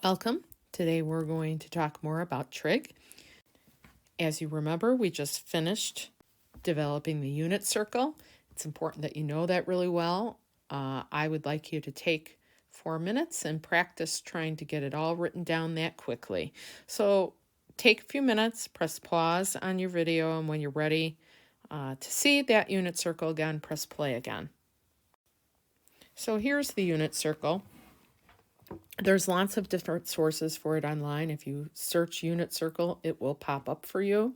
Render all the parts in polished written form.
Welcome. Today we're going to talk more about trig. As you remember, we just finished developing the unit circle. It's important that you know that really well. I would like you to take 4 minutes and practice trying to get it all written down that quickly. So take a few minutes, press pause on your video, and when you're ready to see that unit circle again, press play again. So here's the unit circle. There's lots of different sources for it online. If you search unit circle, it will pop up for you.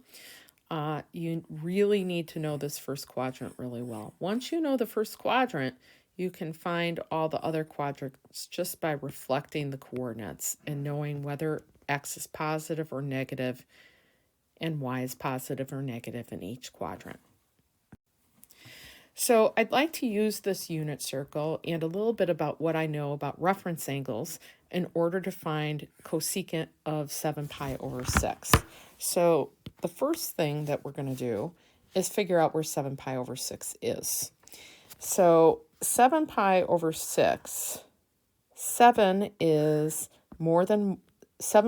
You really need to know this first quadrant really well. Once you know the first quadrant, you can find all the other quadrants just by reflecting the coordinates and knowing whether x is positive or negative and y is positive or negative in each quadrant. So I'd like to use this unit circle and a little bit about what I know about reference angles in order to find cosecant of 7 pi over 6. So the first thing that we're going to do is figure out where 7 pi over 6 is. So 7 pi over 6, 7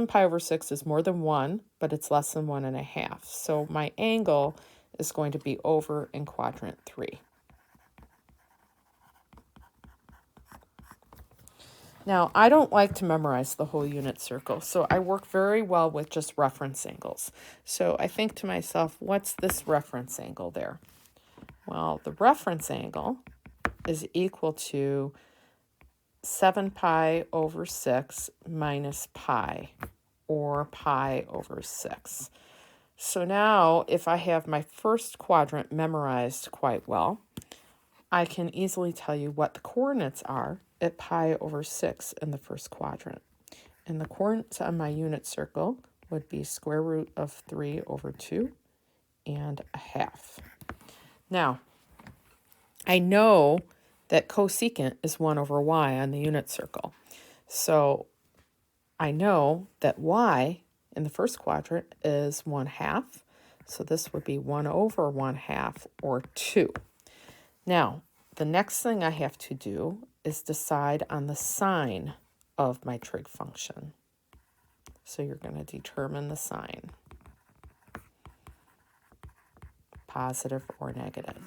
pi over 6 is more than 1, but it's less than 1.5. So my angle is going to be over in quadrant 3. Now, I don't like to memorize the whole unit circle, so I work very well with just reference angles. So I think to myself, what's this reference angle there? Well, the reference angle is equal to 7 pi over 6 minus pi, or pi over 6. So now, if I have my first quadrant memorized quite well, I can easily tell you what the coordinates are at pi over 6 in the first quadrant. And the coordinates on my unit circle would be square root of 3 over 2 and a half. Now, I know that cosecant is 1 over y on the unit circle. So I know that y in the first quadrant is 1/2. So this would be 1 over 1/2 or 2. Now, the next thing I have to do is decide on the sign of my trig function. So you're going to determine the sign, positive or negative.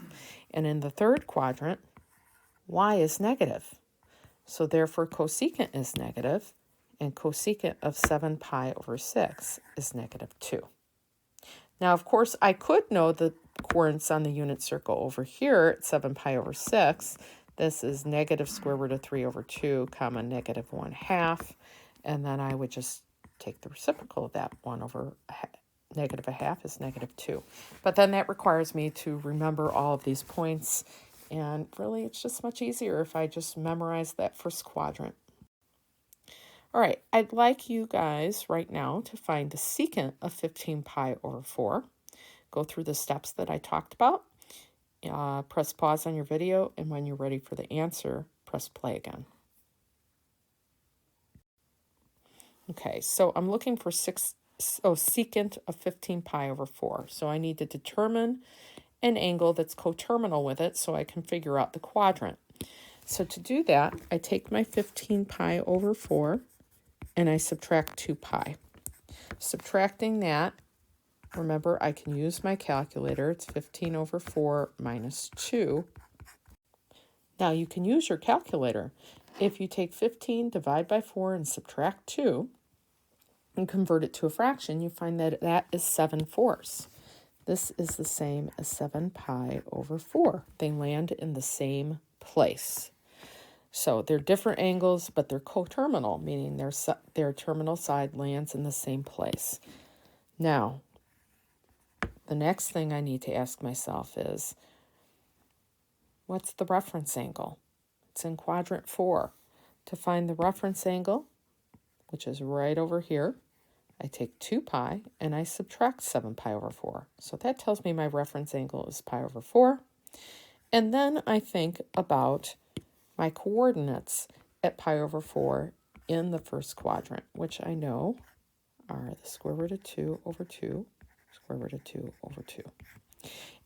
And in the third quadrant, y is negative. So therefore cosecant is negative, and cosecant of 7 pi over 6 is negative 2. Now, of course, I could know the coordinates on the unit circle over here at 7 pi over 6. This is negative square root of 3 over 2, comma, negative 1/2. And then I would just take the reciprocal of that. 1 over negative 1/2 is negative 2. But then that requires me to remember all of these points. And really, it's just much easier if I just memorize that first quadrant. All right, I'd like you guys right now to find the secant of 15 pi over 4. Go through the steps that I talked about. Press pause on your video, and when you're ready for the answer, press play again. Okay, so I'm looking for secant of 15 pi over 4. So I need to determine an angle that's coterminal with it so I can figure out the quadrant. So to do that, I take my 15 pi over 4, and I subtract 2 pi. Subtracting that, remember, I can use my calculator. It's 15 over 4 minus 2. Now, you can use your calculator. If you take 15, divide by 4, and subtract 2, and convert it to a fraction, you find that that is 7/4. This is the same as 7 pi over 4. They land in the same place. So they're different angles, but they're coterminal, meaning their terminal side lands in the same place. Now, the next thing I need to ask myself is, what's the reference angle? It's in quadrant 4. To find the reference angle, which is right over here, I take 2 pi and I subtract 7 pi over 4. So that tells me my reference angle is pi over 4. And then I think about my coordinates at pi over 4 in the first quadrant, which I know are the square root of 2 over 2, square root of 2 over 2.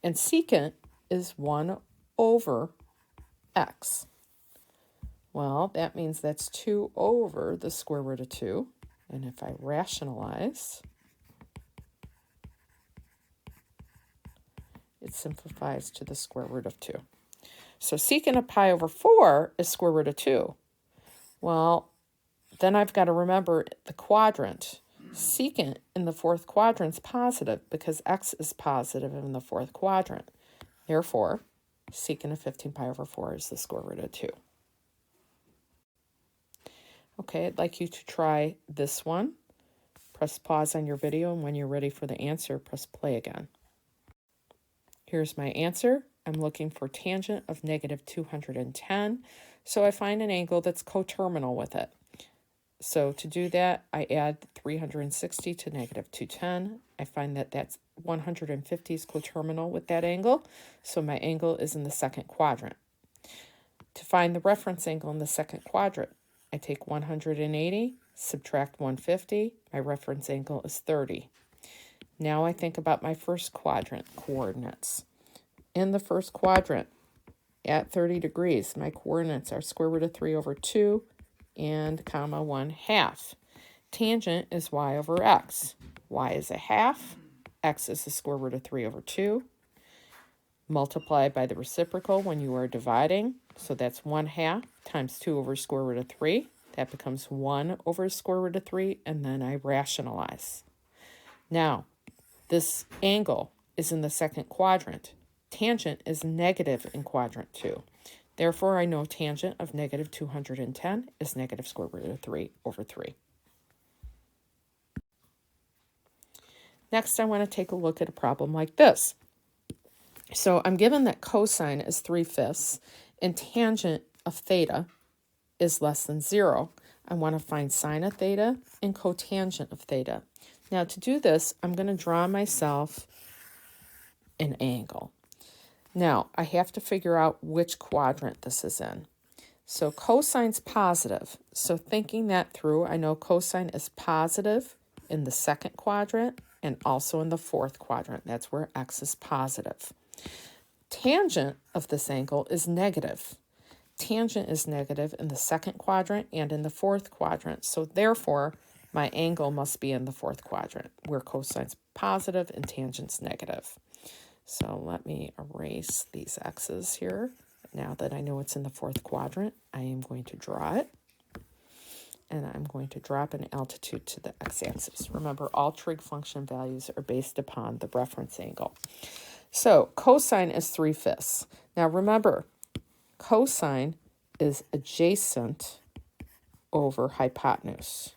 And secant is 1 over x. Well, that means that's 2 over the square root of 2. And if I rationalize, it simplifies to the square root of 2. So secant of pi over 4 is square root of 2. Well, then I've got to remember the quadrant. Secant in the fourth quadrant is positive because x is positive in the fourth quadrant. Therefore, secant of 15 pi over 4 is the square root of 2. Okay, I'd like you to try this one. Press pause on your video, and when you're ready for the answer, press play again. Here's my answer. I'm looking for tangent of negative 210, so I find an angle that's coterminal with it. So to do that, I add 360 to negative 210. I find that that's 150 is coterminal with that angle, so my angle is in the second quadrant. To find the reference angle in the second quadrant, I take 180, subtract 150, my reference angle is 30. Now I think about my first quadrant coordinates. In the first quadrant, at 30 degrees, my coordinates are square root of 3 over 2 and comma 1/2. Tangent is y over x. Y is a half, x is the square root of 3 over 2. Multiply by the reciprocal when you are dividing. So that's 1/2 times 2 over square root of 3. That becomes 1 over square root of 3, and then I rationalize. Now, this angle is in the second quadrant. Tangent is negative in quadrant 2. Therefore, I know tangent of negative 210 is negative square root of 3 over 3. Next, I want to take a look at a problem like this. So I'm given that cosine is 3/5 and tangent of theta is less than 0. I want to find sine of theta and cotangent of theta. Now to do this, I'm going to draw myself an angle. Now I have to figure out which quadrant this is in. So cosine's positive. So thinking that through, I know cosine is positive in the second quadrant and also in the fourth quadrant. That's where x is positive. Tangent of this angle is negative. Tangent is negative in the second quadrant and in the fourth quadrant. So therefore, my angle must be in the fourth quadrant where cosine's positive and tangent's negative. So let me erase these x's here. Now that I know it's in the fourth quadrant, I am going to draw it. And I'm going to drop an altitude to the x-axis. Remember, all trig function values are based upon the reference angle. So cosine is 3/5. Now remember, cosine is adjacent over hypotenuse.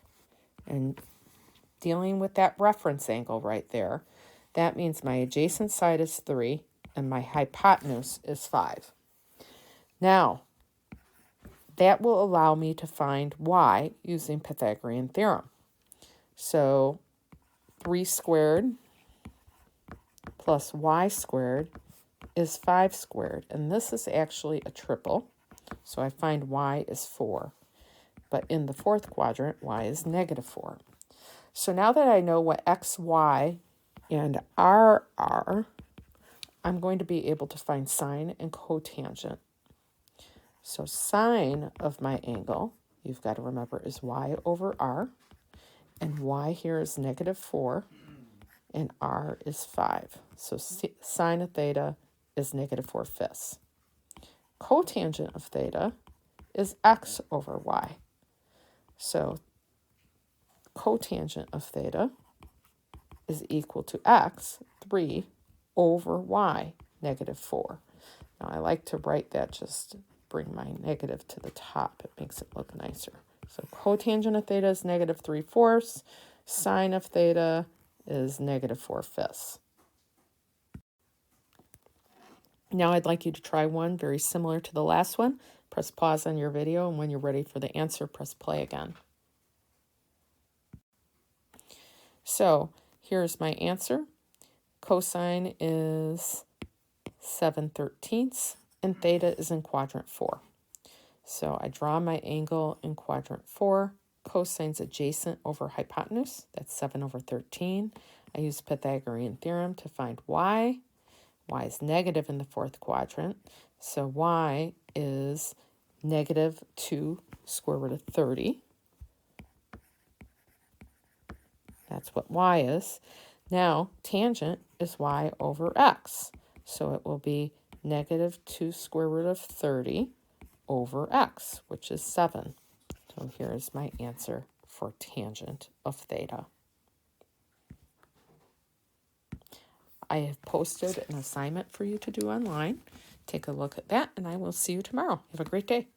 And dealing with that reference angle right there, that means my adjacent side is 3 and my hypotenuse is 5. Now, that will allow me to find y using Pythagorean theorem. So 3 squared plus y squared is 5 squared. And this is actually a triple. So I find y is 4. But in the fourth quadrant, y is negative 4. So now that I know what x, y, and r are, I'm going to be able to find sine and cotangent. So sine of my angle, you've got to remember, is y over r. And y here is negative 4. And r is 5. So sine of theta is negative 4/5. Cotangent of theta is x over y. So cotangent of theta is equal to x, 3 over y, negative 4. Now I like to write that, just bring my negative to the top. It makes it look nicer. So cotangent of theta is negative 3/4. Sine of theta is negative 4/5. Now I'd like you to try one very similar to the last one. Press pause on your video, and when you're ready for the answer, press play again. So here's my answer. Cosine is 7/13, and theta is in quadrant 4. So I draw my angle in quadrant 4. Cosine's adjacent over hypotenuse. That's 7/13. I use Pythagorean theorem to find y. Y is negative in the fourth quadrant. So y is negative 2 square root of 30. That's what y is. Now, tangent is y over x. So it will be negative 2 square root of 30 over x, which is 7. So here's my answer for tangent of theta. I have posted an assignment for you to do online. Take a look at that, and I will see you tomorrow. Have a great day.